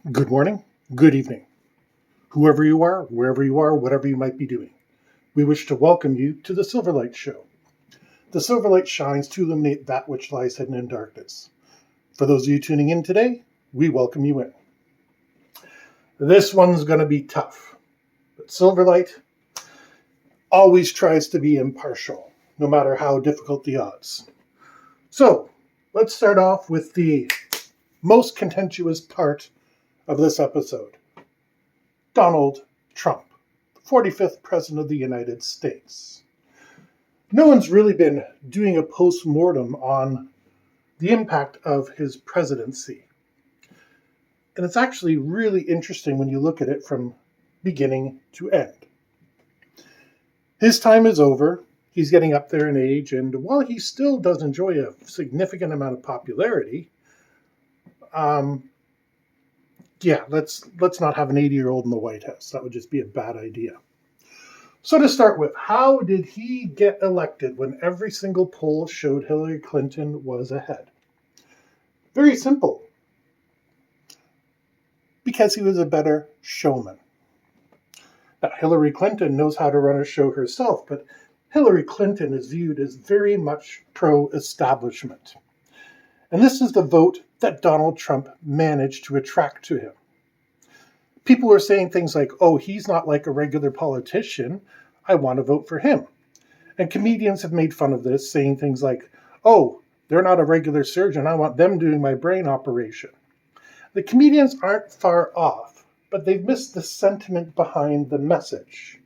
Good morning, good evening, whoever you are, wherever you are, whatever you might be doing. We wish to welcome you to the Silverlight Show. The Silverlight shines to illuminate that which lies hidden in darkness. For those of you tuning in today, we welcome you in. This one's going to be tough, but Silverlight always tries to be impartial, no matter how difficult the odds. So, let's start off with the most contentious part of this episode. Donald Trump, the 45th President of the United States. No one's really been doing a post-mortem on the impact of his presidency. And it's actually really interesting when you look at it from beginning to end. His time is over. He's getting up there in age, and while he still does enjoy a significant amount of popularity, let's not have an 80-year-old in the White House. That would just be a bad idea. So to start with, how did he get elected when every single poll showed Hillary Clinton was ahead? Very simple. Because he was a better showman. Now, Hillary Clinton knows how to run a show herself, but Hillary Clinton is viewed as very much pro-establishment. And this is the vote that Donald Trump managed to attract to him. People were saying things like, oh, he's not like a regular politician. I want to vote for him. And comedians have made fun of this, saying things like, oh, they're not a regular surgeon. I want them doing my brain operation. The comedians aren't far off, but they've missed the sentiment behind the message.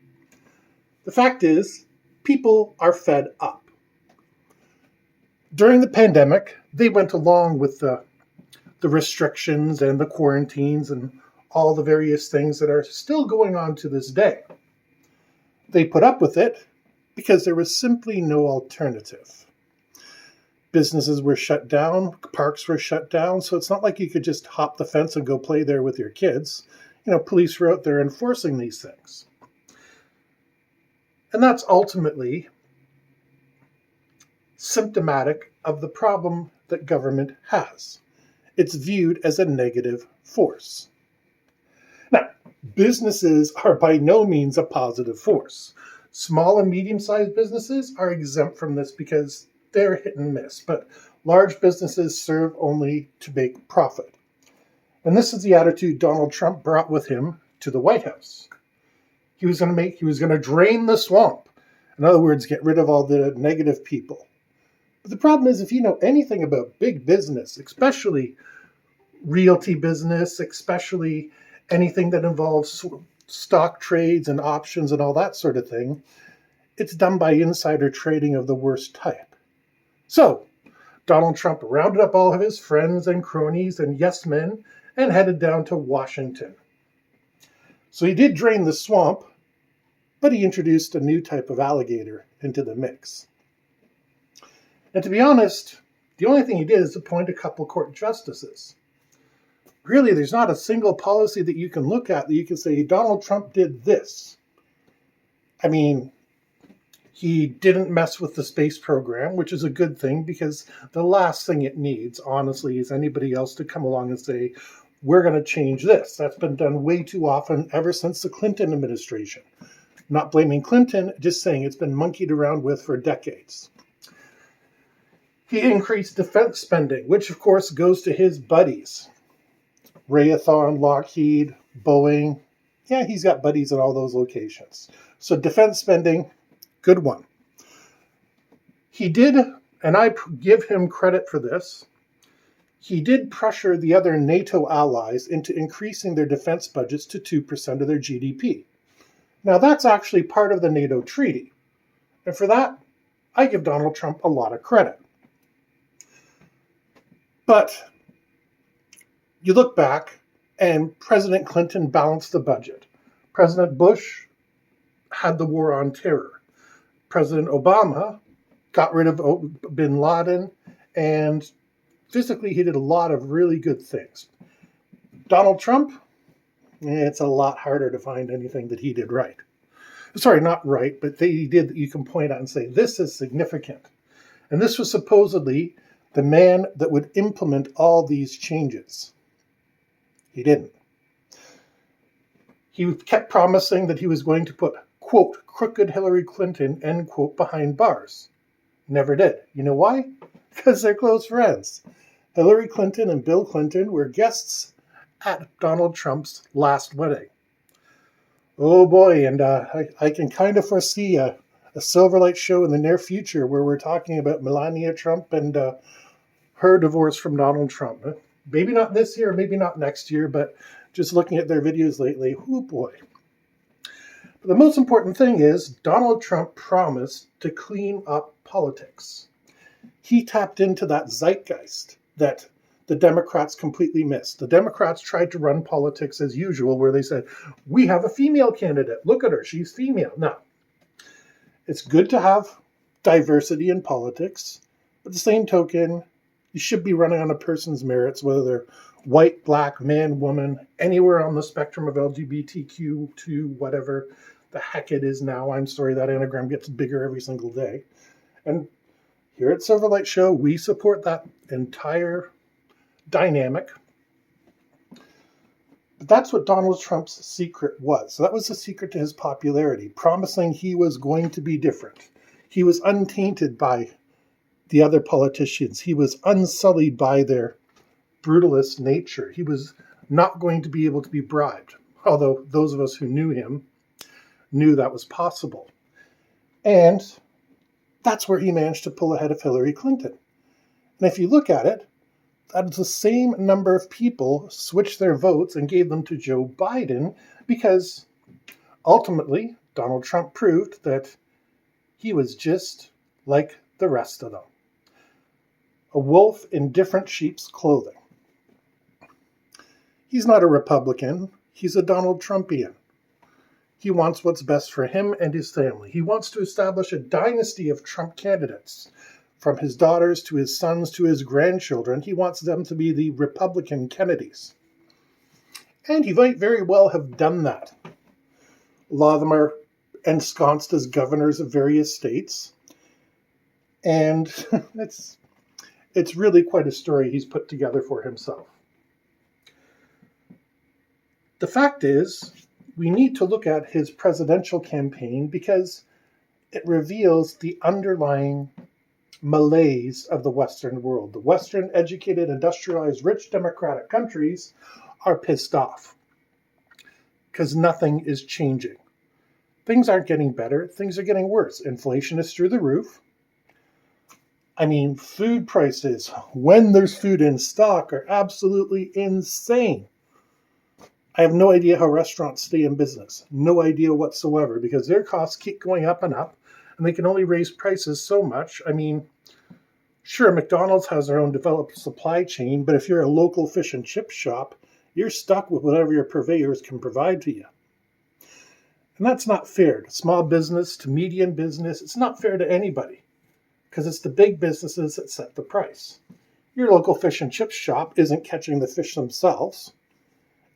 The fact is, people are fed up. During the pandemic, they went along with the restrictions and the quarantines and all the various things that are still going on to this day. They put up with it because there was simply no alternative. Businesses were shut down, parks were shut down, so it's not like you could just hop the fence and go play there with your kids. Police were out there enforcing these things. And that's ultimately symptomatic of the problem that government has. It's viewed as a negative force. Now, businesses are by no means a positive force. Small and medium-sized businesses are exempt from this because they're hit and miss, but large businesses serve only to make profit. And this is the attitude Donald Trump brought with him to the White House. He was going to drain the swamp. In other words, get rid of all the negative people. But the problem is, if you know anything about big business, especially realty business, especially anything that involves stock trades and options and all that sort of thing, it's done by insider trading of the worst type. So, Donald Trump rounded up all of his friends and cronies and yes men and headed down to Washington. So he did drain the swamp, but he introduced a new type of alligator into the mix. And to be honest, the only thing he did is appoint a couple court justices. Really, there's not a single policy that you can look at that you can say, Donald Trump did this. I mean, he didn't mess with the space program, which is a good thing because the last thing it needs, honestly, is anybody else to come along and say, we're going to change this. That's been done way too often ever since the Clinton administration. Not blaming Clinton, just saying it's been monkeyed around with for decades. He increased defense spending, which of course goes to his buddies. Raytheon, Lockheed, Boeing. Yeah, he's got buddies in all those locations. So defense spending, good one. He did, and I give him credit for this, he did pressure the other NATO allies into increasing their defense budgets to 2% of their GDP. Now that's actually part of the NATO treaty. And for that, I give Donald Trump a lot of credit. But you look back, and President Clinton balanced the budget. President Bush had the war on terror. President Obama got rid of bin Laden, and physically he did a lot of really good things. Donald Trump, it's a lot harder to find anything that he did right. Sorry, not right, but he did that you can point out and say, this is significant. And this was supposedly the man that would implement all these changes. He didn't. He kept promising that he was going to put, quote, crooked Hillary Clinton, end quote, behind bars. Never did. You know why? Because they're close friends. Hillary Clinton and Bill Clinton were guests at Donald Trump's last wedding. Oh boy, and I can kind of foresee a Silverlight show in the near future where we're talking about Melania Trump and her divorce from Donald Trump. Maybe not this year, maybe not next year, but just looking at their videos lately, oh boy. But the most important thing is Donald Trump promised to clean up politics. He tapped into that zeitgeist that the Democrats completely missed. The Democrats tried to run politics as usual, where they said, we have a female candidate. Look at her. She's female. No. It's good to have diversity in politics. But the same token, you should be running on a person's merits, whether they're white, black, man, woman, anywhere on the spectrum of LGBTQ to whatever the heck it is now. I'm sorry, that anagram gets bigger every single day. And here at Silverlight Show, we support that entire dynamic. But that's what Donald Trump's secret was. So that was the secret to his popularity, promising he was going to be different. He was untainted by the other politicians. He was unsullied by their brutalist nature. He was not going to be able to be bribed, although those of us who knew him knew that was possible. And that's where he managed to pull ahead of Hillary Clinton. And if you look at it, that is the same number of people switched their votes and gave them to Joe Biden because ultimately Donald Trump proved that he was just like the rest of them. A wolf in different sheep's clothing. He's not a Republican. He's a Donald Trumpian. He wants what's best for him and his family. He wants to establish a dynasty of Trump candidates. From his daughters to his sons to his grandchildren, he wants them to be the Republican Kennedys. And he might very well have done that. A lot of them are ensconced as governors of various states. And it's really quite a story he's put together for himself. The fact is, we need to look at his presidential campaign because it reveals the underlying malaise of the Western world. The Western, educated, industrialized, rich, democratic countries are pissed off because nothing is changing. Things aren't getting better. Things are getting worse. Inflation is through the roof. I mean, food prices, when there's food in stock, are absolutely insane. I have no idea how restaurants stay in business. No idea whatsoever, because their costs keep going up and up, and they can only raise prices so much. I mean, sure, McDonald's has their own developed supply chain, but if you're a local fish and chip shop, you're stuck with whatever your purveyors can provide to you. And that's not fair to small business, to medium business. It's not fair to anybody, because it's the big businesses that set the price. Your local fish and chip shop isn't catching the fish themselves.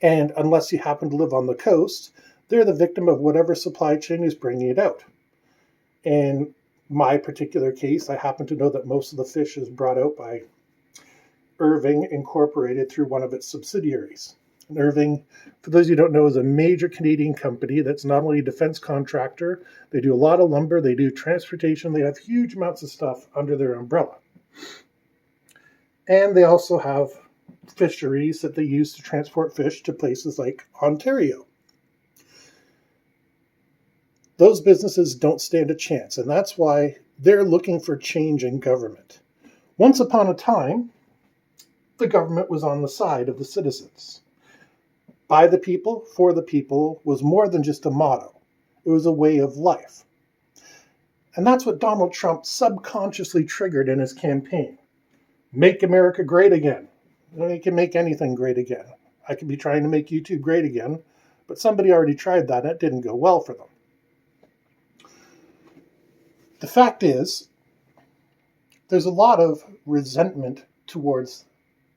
And unless you happen to live on the coast, they're the victim of whatever supply chain is bringing it out. In my particular case, I happen to know that most of the fish is brought out by Irving Incorporated through one of its subsidiaries. And Irving, for those of you who don't know, is a major Canadian company that's not only a defense contractor, they do a lot of lumber, they do transportation, they have huge amounts of stuff under their umbrella. And they also have fisheries that they use to transport fish to places like Ontario. Those businesses don't stand a chance, and that's why they're looking for change in government. Once upon a time, the government was on the side of the citizens. By the people, for the people was more than just a motto. It was a way of life. And that's what Donald Trump subconsciously triggered in his campaign. Make America great again. He can make anything great again. I could be trying to make YouTube great again, but somebody already tried that and it didn't go well for them. The fact is, there's a lot of resentment towards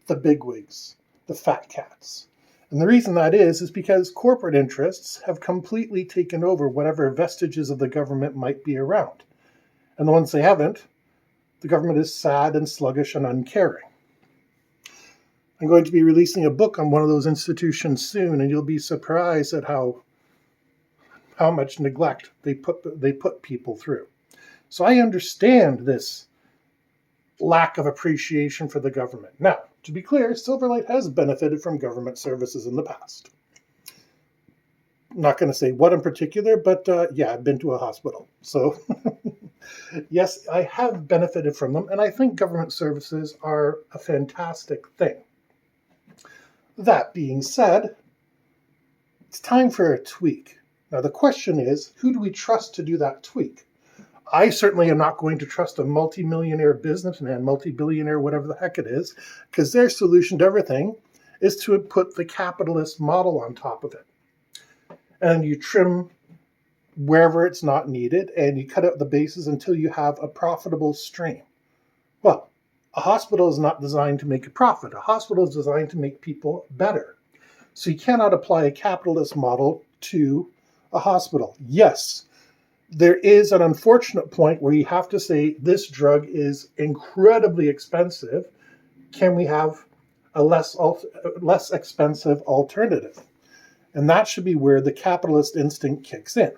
the bigwigs, the fat cats. And the reason that is because corporate interests have completely taken over whatever vestiges of the government might be around. And the ones they haven't, the government is sad and sluggish and uncaring. I'm going to be releasing a book on one of those institutions soon, and you'll be surprised at how how much neglect they put people through. So I understand this lack of appreciation for the government. Now, to be clear, Silverlight has benefited from government services in the past. I'm not going to say what in particular, but yeah, I've been to a hospital. So yes, I have benefited from them, and I think government services are a fantastic thing. That being said, it's time for a tweak. Now, the question is, who do we trust to do that tweak? I certainly am not going to trust a multi-millionaire businessman, multi-billionaire, whatever the heck it is, because their solution to everything is to put the capitalist model on top of it. And you trim wherever it's not needed, and you cut out the bases until you have a profitable stream. Well, a hospital is not designed to make a profit. A hospital is designed to make people better. So you cannot apply a capitalist model to a hospital. Yes, there is an unfortunate point where you have to say this drug is incredibly expensive. Can we have a less expensive alternative? And that should be where the capitalist instinct kicks in.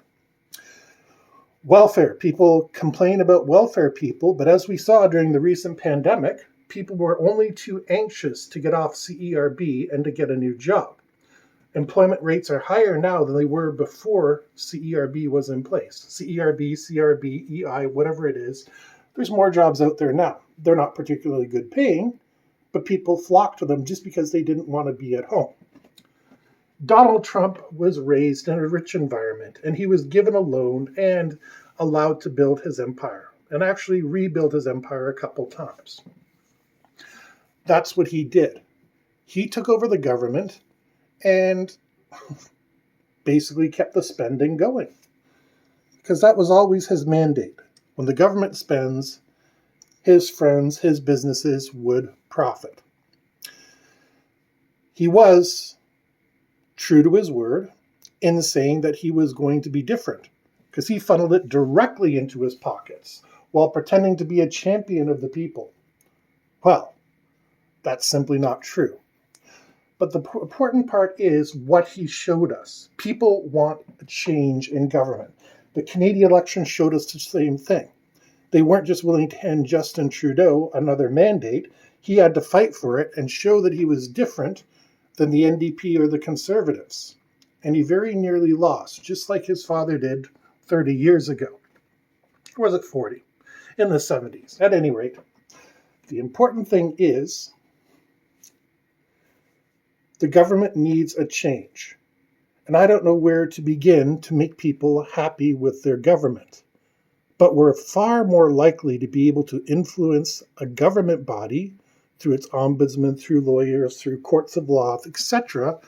Welfare. People complain about welfare people, but as we saw during the recent pandemic, people were only too anxious to get off CERB and to get a new job. Employment rates are higher now than they were before CERB was in place. CERB, CRB, EI, whatever it is, there's more jobs out there now. They're not particularly good paying, but people flock to them just because they didn't want to be at home. Donald Trump was raised in a rich environment, and he was given a loan and allowed to build his empire, and actually rebuild his empire a couple times. That's what he did. He took over the government and basically kept the spending going, because that was always his mandate. When the government spends, his friends, his businesses would profit. He was true to his word in saying that he was going to be different, because he funneled it directly into his pockets while pretending to be a champion of the people. Well, that's simply not true. But the important part is what he showed us. People want a change in government. The Canadian election showed us the same thing. They weren't just willing to hand Justin Trudeau another mandate. He had to fight for it and show that he was different than the NDP or the Conservatives. And he very nearly lost, just like his father did 30 years ago. Or was it 40? In the 70s. At any rate, the important thing is the government needs a change. And I don't know where to begin to make people happy with their government. But we're far more likely to be able to influence a government body through its ombudsman, through lawyers, through courts of law, etc.,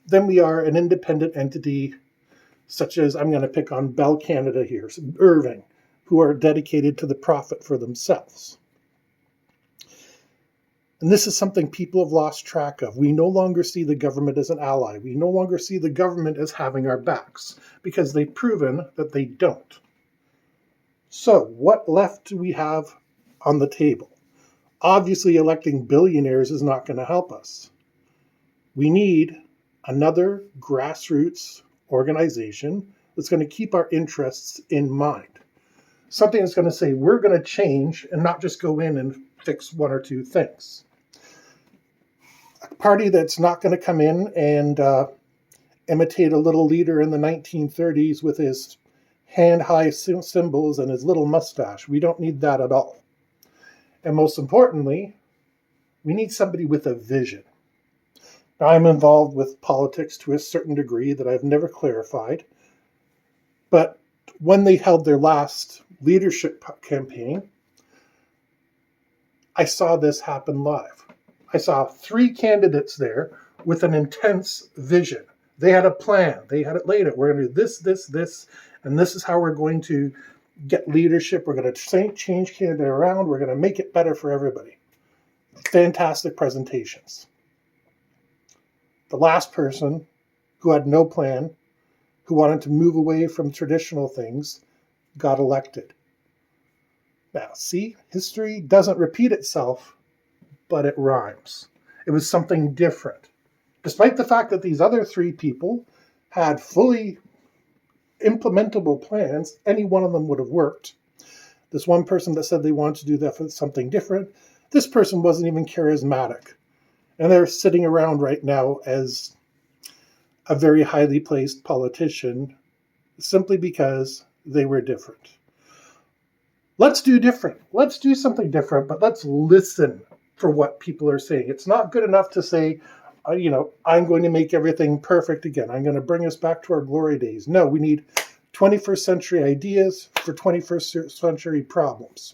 than we are an independent entity such as, I'm going to pick on Bell Canada here, Irving, who are dedicated to the profit for themselves. And this is something people have lost track of. We no longer see the government as an ally. We no longer see the government as having our backs, because they've proven that they don't. So, what left do we have on the table? Obviously, electing billionaires is not going to help us. We need another grassroots organization that's going to keep our interests in mind. Something that's going to say, we're going to change and not just go in and fix one or two things. A party that's not going to come in and imitate a little leader in the 1930s with his hand-high symbols and his little mustache. We don't need that at all. And most importantly, we need somebody with a vision. Now, I'm involved with politics to a certain degree that I've never clarified. But when they held their last leadership campaign, I saw this happen live. I saw 3 candidates there with an intense vision. They had a plan. They had it laid out. We're going to do this, this, this, and this is how we're going to get leadership. We're going to change Canada around. We're going to make it better for everybody. Fantastic presentations. The last person who had no plan, who wanted to move away from traditional things, got elected. Now, see, history doesn't repeat itself, but it rhymes. It was something different. Despite the fact that these other 3 people had fully implementable plans, any one of them would have worked. This one person that said they wanted to do that for something different, this person wasn't even charismatic. And they're sitting around right now as a very highly placed politician simply because they were different. Let's do different. Let's do something different, but let's listen for what people are saying. It's not good enough to say, I'm going to make everything perfect again. I'm going to bring us back to our glory days. No, we need 21st century ideas for 21st century problems.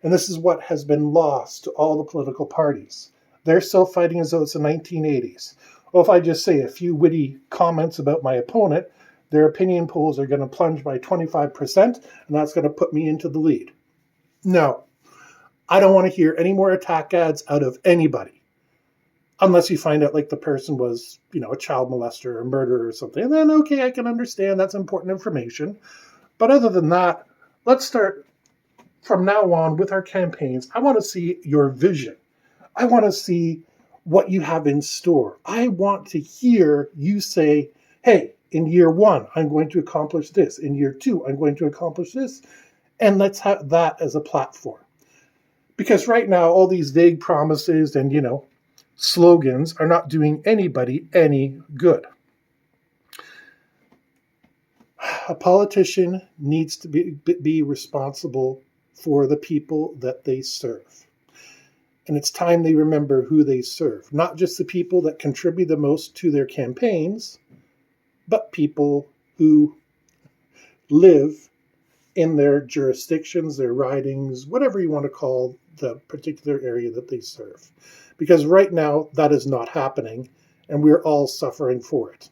And this is what has been lost to all the political parties. They're still fighting as though it's the 1980s. Well, if I just say a few witty comments about my opponent, their opinion polls are going to plunge by 25%, and that's going to put me into the lead. No, I don't want to hear any more attack ads out of anybody. Unless you find out like the person was, a child molester or a murderer or something. And then, okay, I can understand that's important information. But other than that, let's start from now on with our campaigns. I want to see your vision. I want to see what you have in store. I want to hear you say, hey, in year 1, I'm going to accomplish this. In year 2, I'm going to accomplish this. And let's have that as a platform. Because right now, all these vague promises and, slogans are not doing anybody any good. A politician needs to be responsible for the people that they serve. And it's time they remember who they serve. Not just the people that contribute the most to their campaigns, but people who live in their jurisdictions, their ridings, whatever you want to call the particular area that they serve. Because right now, that is not happening, and we're all suffering for it.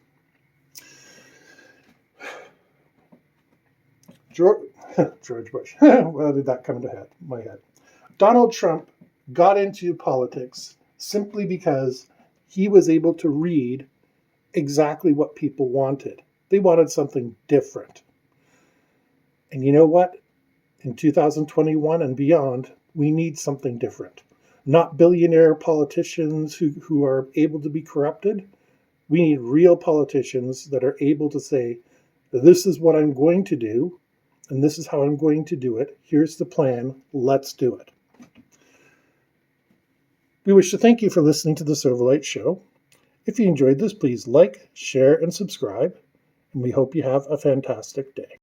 George Bush. Well, did that come to my head? Donald Trump got into politics simply because he was able to read exactly what people wanted. They wanted something different. And you know what? In 2021 and beyond, we need something different. Not billionaire politicians who are able to be corrupted. We need real politicians that are able to say, this is what I'm going to do, and this is how I'm going to do it. Here's the plan. Let's do it. We wish to thank you for listening to the Silverlight Show. If you enjoyed this, please like, share, and subscribe. And we hope you have a fantastic day.